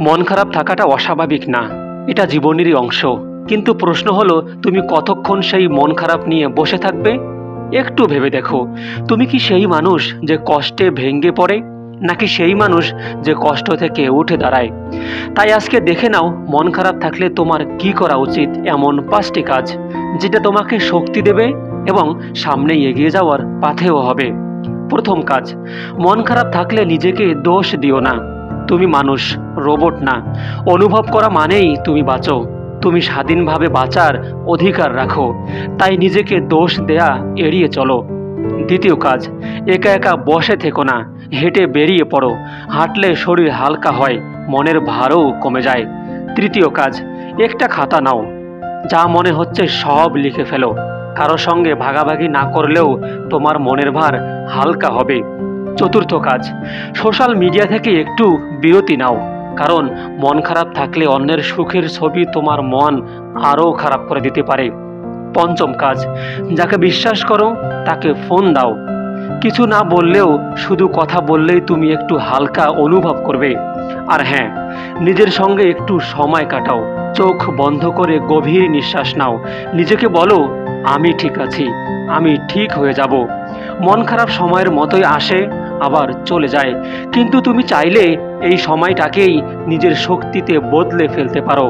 মন খারাপ থাকাটা অস্বাভাবিক না, এটা জীবনেরই অংশ। কিন্তু প্রশ্ন হলো, তুমি কতক্ষণ সেই মন খারাপ নিয়ে বসে থাকবে? একটু ভেবে দেখো, তুমি কি সেই মানুষ যে কষ্টে ভেঙে পড়ে, নাকি সেই মানুষ যে কষ্ট থেকে উঠে দাঁড়ায়? তাই আজকে দেখে নাও, মন খারাপ থাকলে তোমার কি করা উচিত, এমন 5টি কাজ যেটা তোমাকে শক্তি দেবে এবং সামনে এগিয়ে যাওয়ার পাথেও হবে। প্রথম কাজ, মন খারাপ থাকলে নিজেকে দোষ দিও না। তুমি মানুষ, রোবট না। অনুভব করা মানেই তুমি বাঁচো। তুমি স্বাধীনভাবে বাঁচার অধিকার রাখো। তাই নিজেকে দোষ দেয়া এড়িয়ে চলো। দ্বিতীয় কাজ, একা একা বসে থেকো না, হেঁটে বেরিয়ে পড়ো। হাঁটলে শরীর হালকা হয়, মনের ভারও কমে যায়। তৃতীয় কাজ, একটা খাতা নাও, যা মনে হচ্ছে সব লিখে ফেলো। কারো সঙ্গে ভাগাভাগি না করলেও তোমার মনের ভার হালকা হবে। চতুর্থ কাজ, সোশ্যাল মিডিয়া থেকে একটু বিরতি নাও, কারণ মন খারাপ থাকলে অন্যের সুখের ছবি তোমার মন আরও খারাপ করে দিতে পারে। পঞ্চম কাজ, যাকে বিশ্বাস করো তাকে ফোন দাও। কিছু না বললেও, শুধু কথা বললেই তুমি একটু হালকা অনুভব করবে। আর হ্যাঁ, নিজের সঙ্গে একটু সময় কাটাও। চোখ বন্ধ করে গভীর নিঃশ্বাস নাও। নিজেকে বলো, আমি ঠিক আছি, আমি ঠিক হয়ে যাব। মন খারাপ সময়ের মতোই আসে, আবার চলে যায়, কিন্তু তুমি চাইলে এই সময়টাকেই নিজের শক্তিতে বদলে ফেলতে পারো।